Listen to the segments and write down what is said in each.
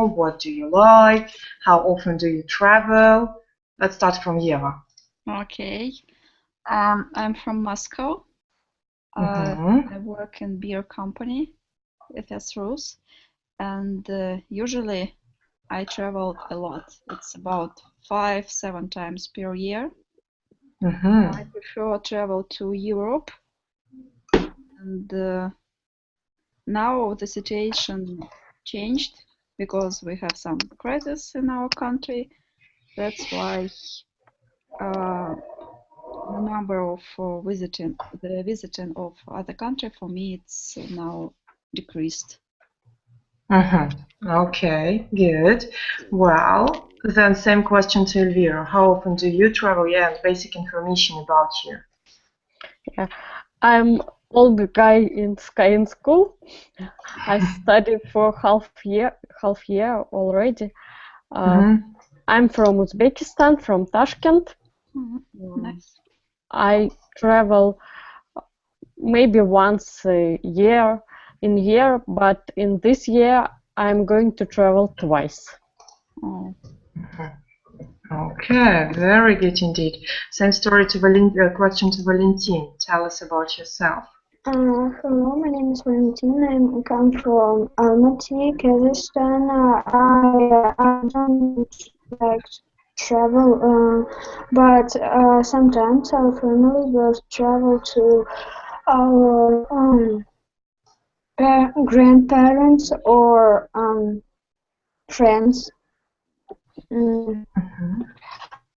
from? What do you like? How often do you travel? Let's start from Eva. Okay. I'm from Moscow. I work in beer company. It has rules, and usually I travel a lot. It's about 5-7 times per year. I prefer travel to Europe, and now the situation changed because we have some crisis in our country. That's why the number of visiting of other country for me it's now decreased. Okay, good. Well, then same question to Elvira. How often do you travel? Yeah, and basic information about you. Yeah, I'm older guy in school. I studied for half year already. I'm from Uzbekistan, from Tashkent. Nice. I travel maybe once a year, but in this year I'm going to travel twice. Oh. Okay, very good indeed. Same story to question to Valentin. Tell us about yourself. Hello, my name is Valentin. I come from Almaty, Kazakhstan. I don't like to travel, but sometimes our family will travel to our grandparents or friends.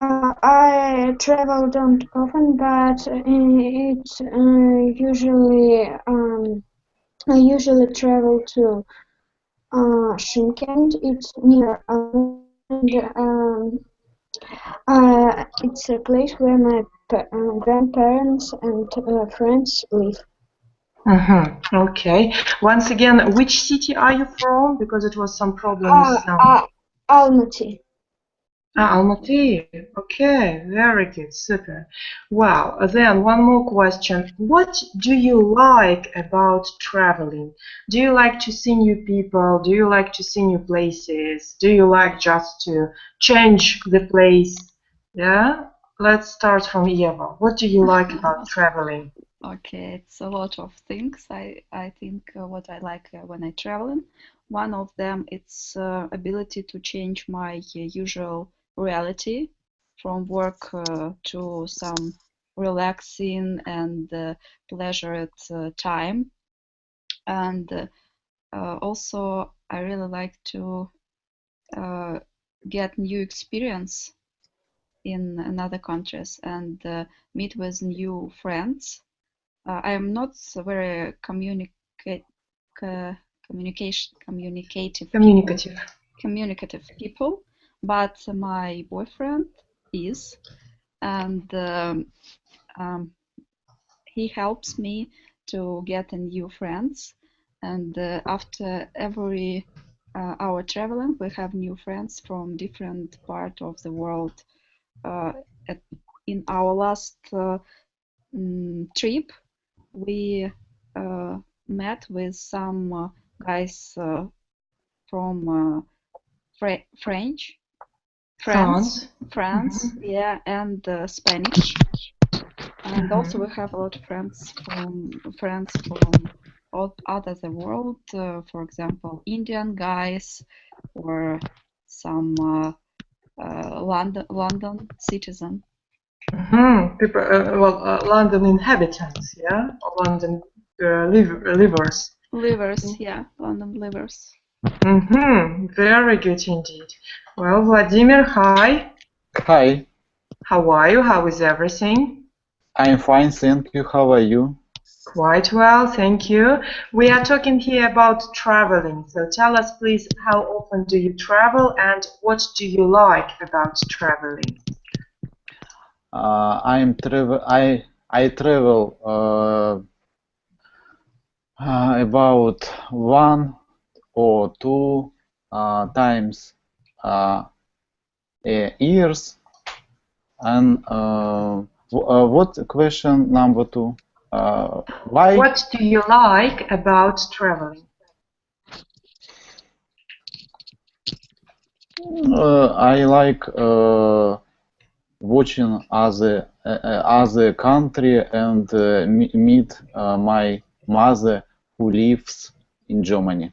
I travel don't often, but it's usually I usually travel to Shymkent. It's near it's a place where my grandparents and friends live. Okay. Once again, which city are you from? Because it was some problems. Almaty. Almaty. Okay, very good, super. Wow. Then one more question. What do you like about traveling? Do you like to see new people? Do you like to see new places? Do you like just to change the place? Yeah. Let's start from Eva. What do you like about traveling? Okay, it's a lot of things. I think what I like when I travel. One of them it's ability to change my usual reality from work to some relaxing and pleasure time. And also I really like to get new experience in another countries and meet with new friends. I am not very communicative people, but my boyfriend is, and he helps me to get new friends. And after every our traveling, we have new friends from different part of the world. In our last trip, we met with some guys from France, yeah, and Spanish, and also we have a lot of friends from all other the world. For example, Indian guys or some London citizen. People, London inhabitants, yeah, London livers. Livers, yeah, London livers. Very good indeed. Well, Vladimir, hi. Hi. How are you? How is everything? I'm fine, thank you. How are you? Quite well, thank you. We are talking here about traveling. So tell us, please, how often do you travel and what do you like about traveling? I travel about 1 or 2 times years. And what question number 2? Why? What do you like about traveling? I like watching other country and meet my mother who lives in Germany.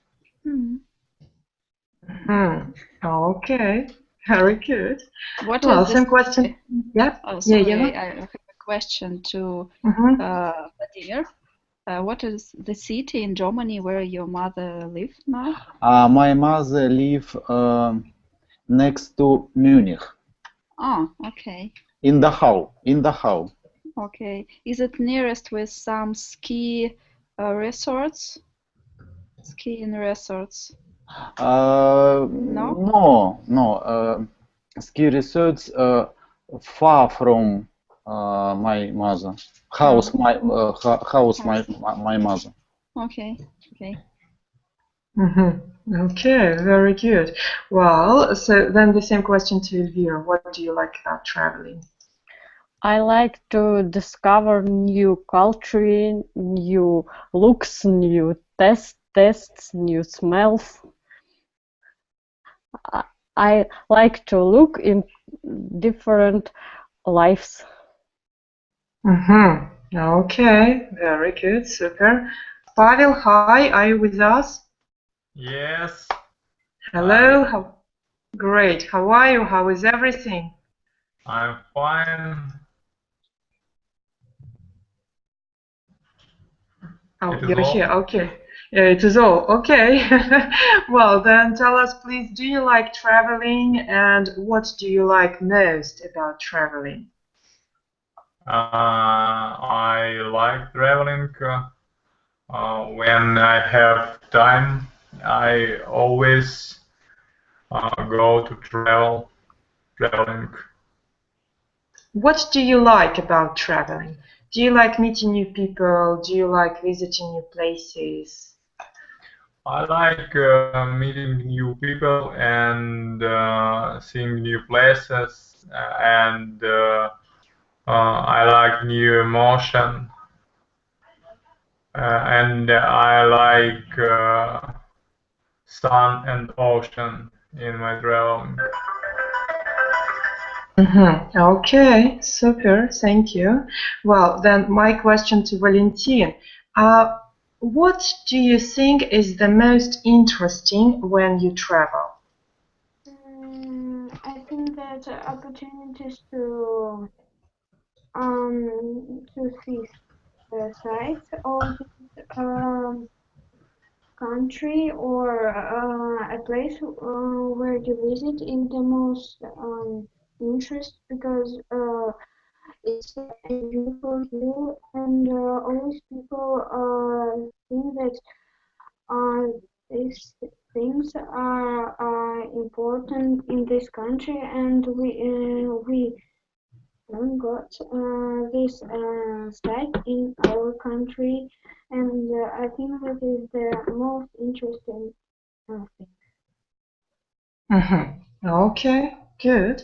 Okay, very good. What Well, is the same question. Yeah. Oh, sorry, Yeah. I have a question to Vladimir. What is the city in Germany where your mother lives now? My mother live next to Munich. Oh, okay. In Dachau. Okay. Is it nearest with some ski resorts? Skiing resorts? No. Ski resorts far from my mother. House my mother. Okay. Okay, very good. Well, so then the same question to Elvira. What do you like about traveling? I like to discover new culture, new looks, new tests, new smells. I like to look in different lives. Okay, very good, super. Pavel, hi, are you with us? Yes. Hello, great. How are you? How is everything? I'm fine. Oh, It is you're all. here. Okay. Yeah, it is all. Okay. Well, then tell us, please, do you like traveling and what do you like most about traveling? I like traveling. When I have time, I always go to traveling. What do you like about traveling? Do you like meeting new people? Do you like visiting new places? I like meeting new people and seeing new places, and I like new emotion, and I like sun and ocean in my traveling. Okay, super, thank you. Well, then my question to Valentin. What do you think is the most interesting when you travel? I think that opportunities to see the sites of this country or a place where to visit is the most interest because it's a beautiful view and always people think that these things are important in this country and we don't got this site in our country and I think that is the most interesting thing. Okay, good.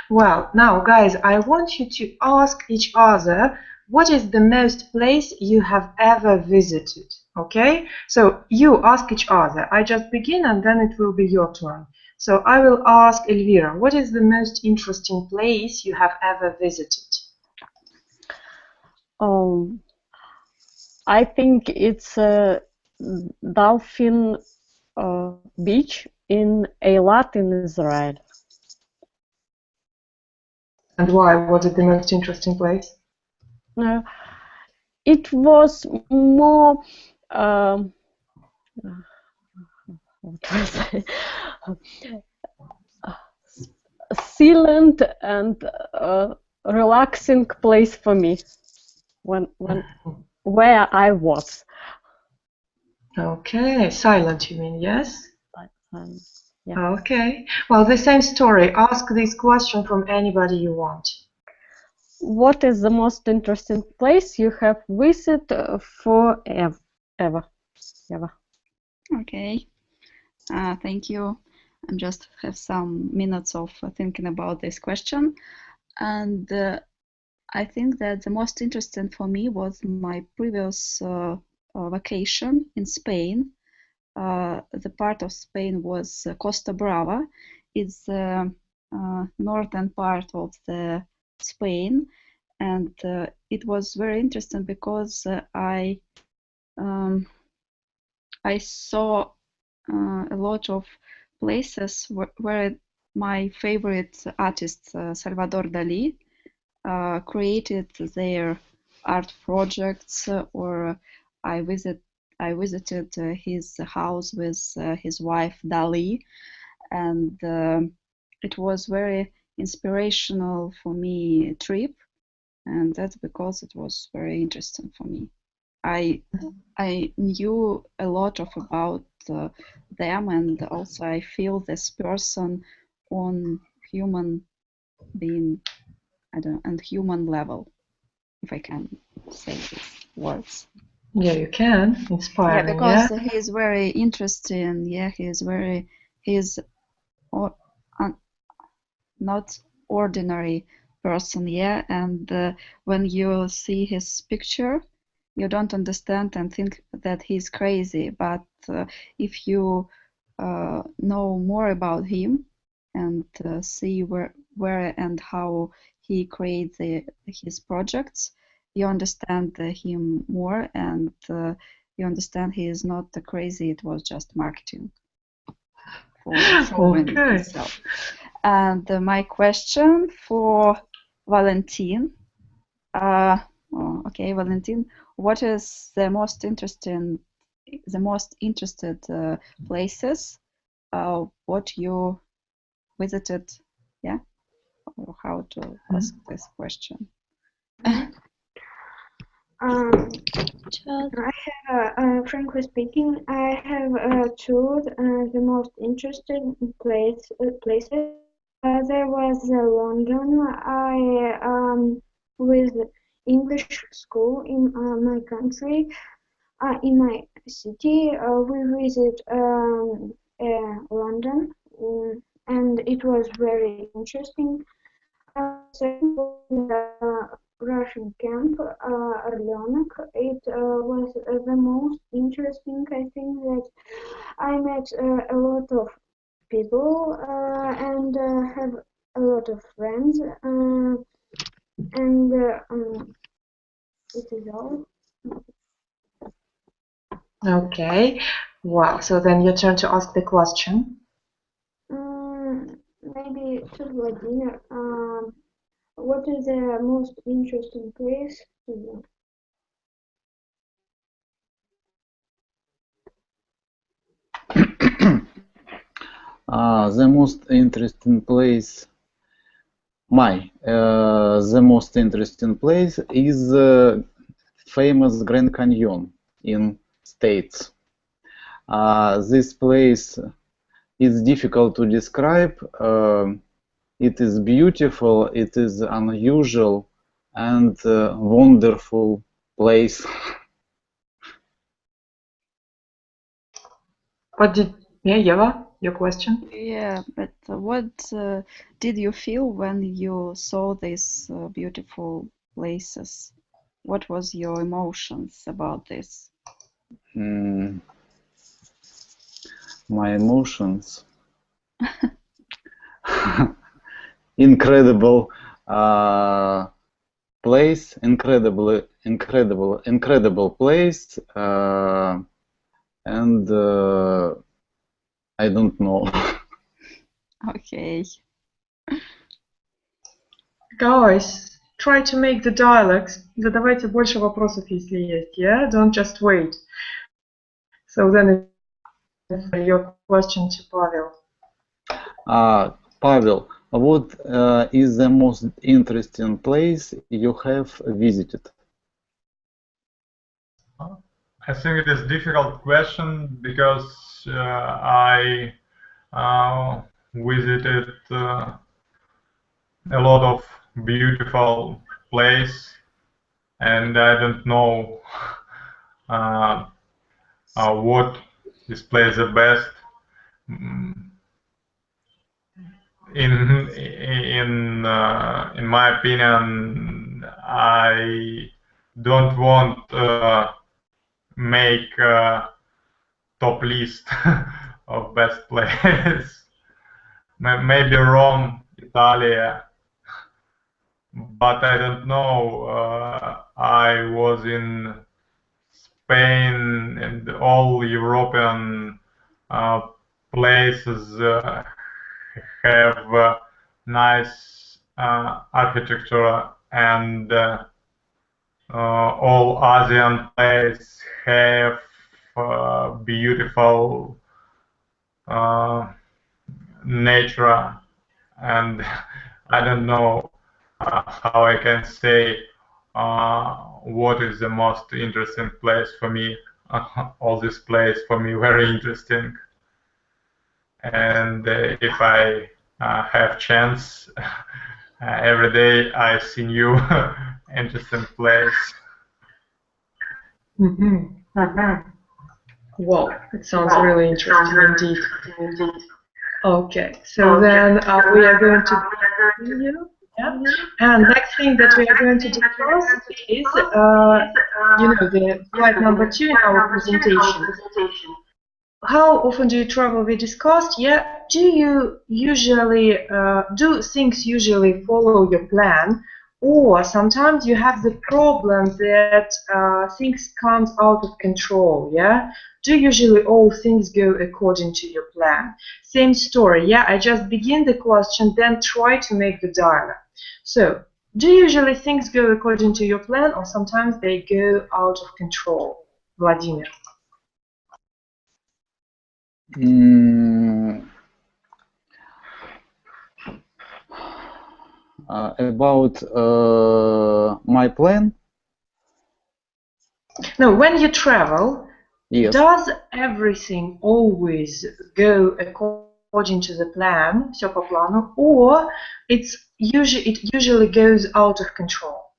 Well, now, guys, I want you to ask each other what is the most place you have ever visited. Okay, so you ask each other. I just begin and then it will be your turn. So I will ask Elvira, what is the most interesting place you have ever visited? I think it's Dolphin Beach in Eilat in Israel. And why was it the most interesting place? It was more silent and relaxing place for me when where I was. Okay, silent you mean, yes? Yeah. Okay, well, the same story. Ask this question from anybody you want. What is the most interesting place you have visited forever? Ever? Okay. Thank you. I just have some minutes of thinking about this question. And I think that the most interesting for me was my previous vacation in Spain. The part of Spain was Costa Brava. it's the northern part of the Spain, and it was very interesting because I saw a lot of places where my favorite artist Salvador Dali created their art projects, or I visited his house with his wife Dali, and it was very inspirational for me trip, and that's because it was very interesting for me. I knew a lot about them, and also I feel this person on human being, I don't know, and human level, if I can say these words. Yeah, you can. Inspiring. Yeah, because he is very interesting. Yeah, he's not ordinary person. Yeah, and when you see his picture, you don't understand and think that he's crazy. But if you know more about him and see where and how he creates his projects, you understand him more, and you understand he is not crazy. It was just marketing for showing himself. And my question for Valentin. Okay, Valentin, what is the most interested places what you visited? Yeah, or how to ask this question? Frankly speaking, I have choose the most interesting places. There was London. I with English school in my country, in my city. We visit London, and it was very interesting. Second was Russian camp, Orleanic. It was the most interesting. I think that I met a lot of people and have a lot of friends. And it is all. Okay. Wow. So then your turn to ask the question. Maybe to Vladimir. What is the most interesting place to you? The most interesting place, the most interesting place is famous Grand Canyon in States. This place is difficult to describe. It is beautiful, it is unusual and wonderful place. Eva, your question? Yeah, but what did you feel when you saw these beautiful places? What was your emotions about this? My emotions. Incredible place, incredible place, and I don't know. Okay. Guys, try to make the dialogues. Задавайте больше вопросов, если есть. Yeah, don't just wait. So then your question to Pavel. Pavel, what is the most interesting place you have visited? I think it is a difficult question because I visited a lot of beautiful places, and I don't know what is place the best. In my opinion, I don't want make a top list of best places. maybe Rome, Italy, but I don't know. I was in Spain and all European places have nice architecture, and all Asian places have beautiful nature, and I don't know how I can say what is the most interesting place for me. All this place for me very interesting, and if I have chance, every day I see new interesting place. Wow, it sounds really interesting indeed. Okay, so then we are going to continue. Yeah. And next thing that we are going to discuss is, the slide number 2 in our presentation. How often do you travel? We discussed. Yeah. Do you usually do things usually follow your plan, or sometimes you have the problem that things comes out of control? Yeah. Do usually all things go according to your plan? Same story. Yeah. I just begin the question, then try to make the dialogue. So, do usually things go according to your plan, or sometimes they go out of control? Vladimir. About my plan? No, when you travel, Yes. does everything always go according to the plan, все по плану, or it usually goes out of control?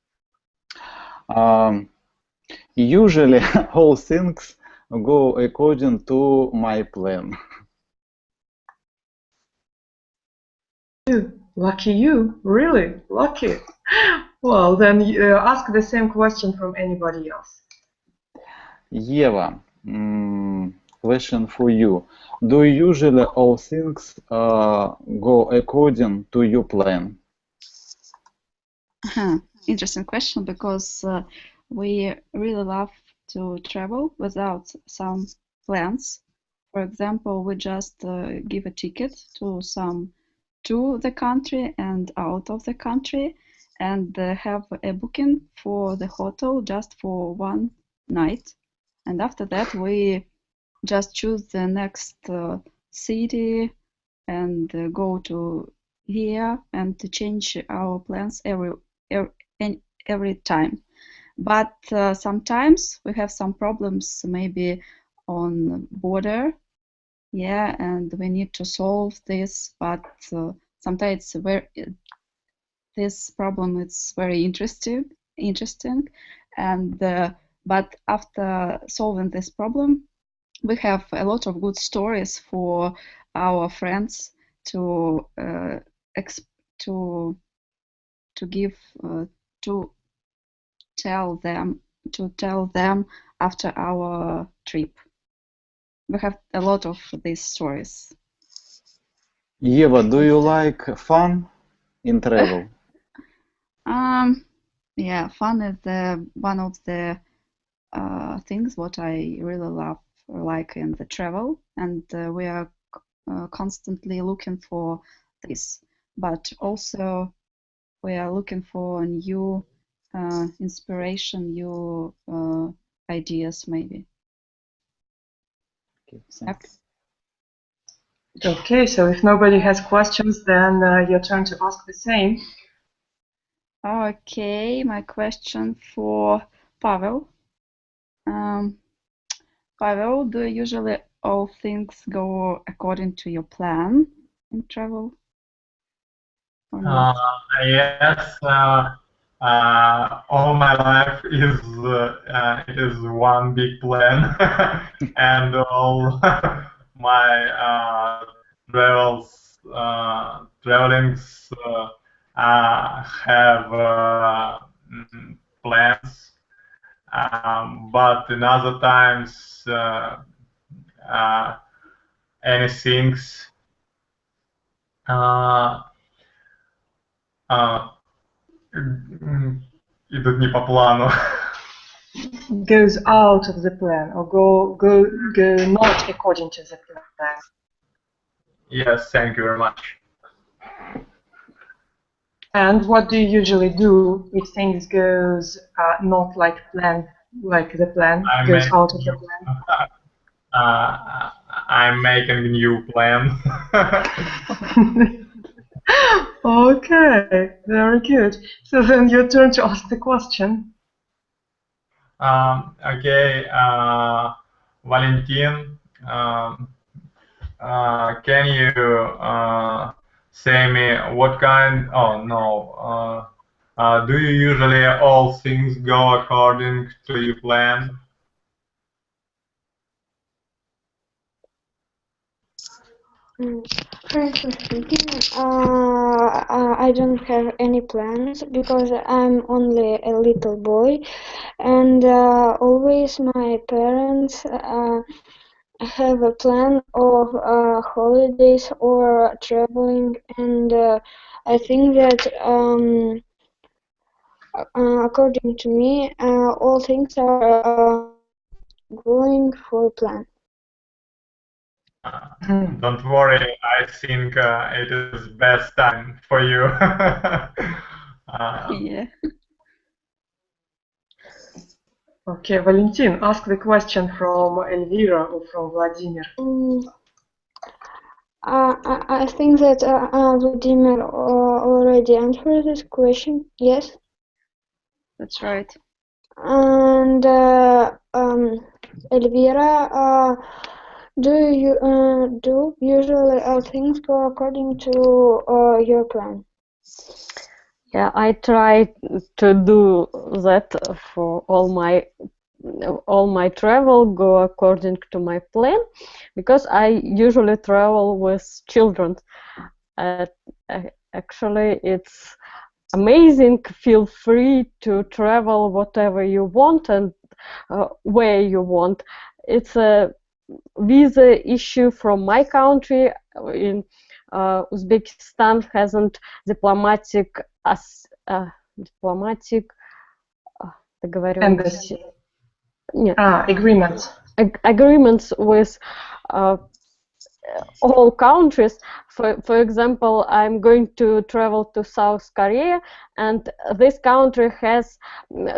Usually all things go according to my plan. Lucky you, really lucky. Well, then ask the same question from anybody else. Eva, question for you. Do usually all things go according to your plan? Interesting question, because we really love to travel without some plans. For example, we just give a ticket to the country and out of the country, and have a booking for the hotel just for one night. And after that, we just choose the next city and go to here and to change our plans every time. But sometimes we have some problems, maybe on border, yeah, and we need to solve this. But sometimes this problem is very interesting, and but after solving this problem, we have a lot of good stories for our friends to give to tell them after our trip. We have a lot of these stories. Eva, do you like fun in travel? Yeah, fun is one of the things what I really love, like in the travel, and we are constantly looking for this. But also we are looking for new inspiration, new ideas, maybe. Okay, thank Yep. Okay, so if nobody has questions, then your turn to ask the same. Okay, my question for Pavel. Pavel, do usually all things go according to your plan in travel? Or not? Yes, all my life is it is one big plan, and all my travelings have plans, but in other times anything Идут не по плану. Goes out of the plan or go not according to the plan. Yes, thank you very much. And what do you usually do if things goes not like plan, like the plan goes out of the plan? I'm making a new plan. Okay, very good. So then your turn to ask the question. Okay, Valentin, can you say me what kind? Oh no. Do you usually all things go according to your plan? Frankly speaking, I don't have any plans because I'm only a little boy, and always my parents have a plan of holidays or traveling, and I think that according to me, all things are going for plan. Don't worry, I think it is best time for you. Yeah. Okay, Valentin, ask the question from Elvira or from Vladimir. I think that Vladimir already answered this question. Yes. That's right. And Elvira, do usually things go according to your plan? Yeah, I try to do that for all my travel go according to my plan, because I usually travel with children. Actually, it's amazing. Feel free to travel whatever you want and where you want. It's a visa issue from my country. In Uzbekistan hasn't diplomatic договоренности. Agreements with all countries. For example, I'm going to travel to South Korea, and this country has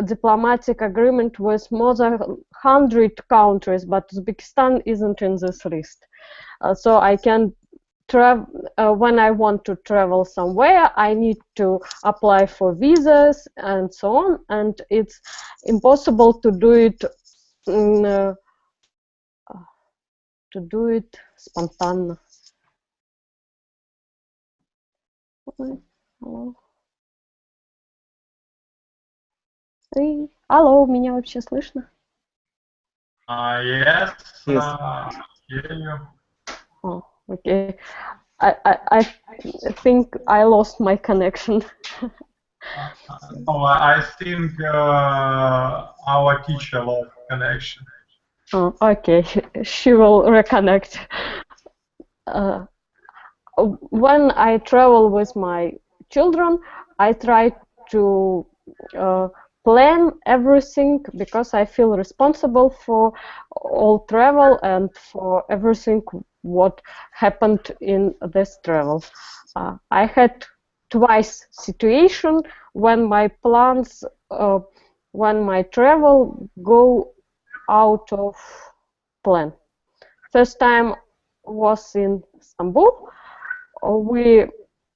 diplomatic agreement with more than 100 countries, but Uzbekistan isn't in this list. So I can travel when I want to travel somewhere. I need to apply for visas and so on, and it's impossible to do it спонтанно. Алло, меня вообще слышно? Yes, hear you. Oh, okay. I think I lost my connection. Oh, I think our teacher lost connection. Oh, okay, she will reconnect. When I travel with my children, I try to plan everything, because I feel responsible for all travel and for everything what happened in this travel. I had twice situation when my plans, when my travel go out of plan. First time was in Istanbul. We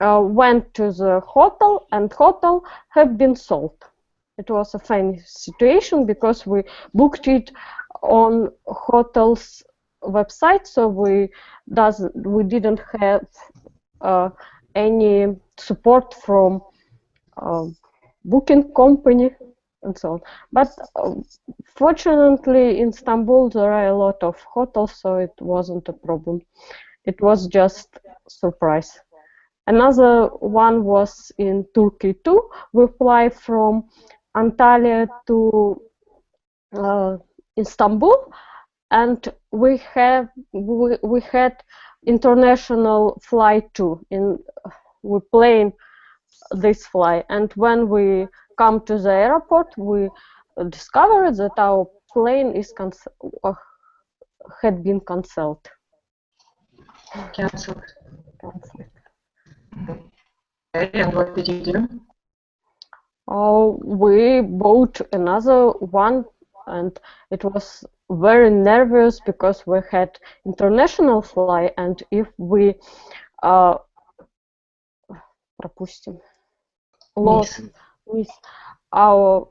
went to the hotel, and hotel have been sold. It was a funny situation because we booked it on hotel's website, so we didn't have any support from booking company and so on. But fortunately in Istanbul there are a lot of hotels, so it wasn't a problem. It was just surprise. Another one was in Turkey too. We fly from Antalya to Istanbul, and we had international flight too. We plane this flight, and when we come to the airport, we discovered that our plane is had been cancelled. Cancelled. Okay, and what did you do? We bought another one, and it was very nervous because we had international flight, and if we miss our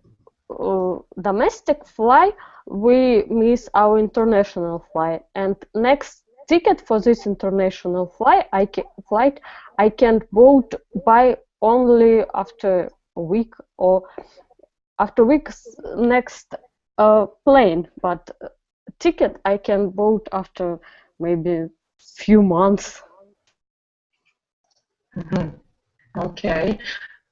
domestic flight, we miss our international flight, and next ticket for this international flight I can buy only after a week or after week's next plane, but ticket I can buy after maybe few months. Okay,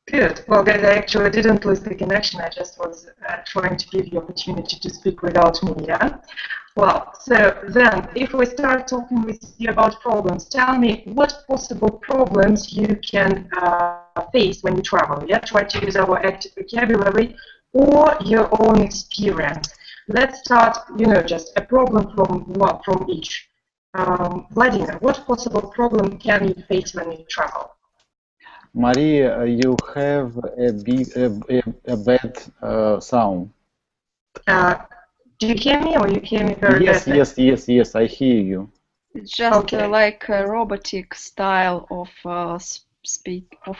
good. Well, guys, I actually didn't lose the connection. I just was trying to give you opportunity to speak without me, yeah? Well, so then, if we start talking with you about problems, tell me what possible problems you can face when you travel, yeah? Try to use our active vocabulary or your own experience. Let's start, just a problem from each. Vladimir, what possible problem can you face when you travel? Maria, you have a bad sound. Do you hear me, or you hear me very badly? Yes, I hear you. It's just like a robotic style of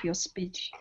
your speech.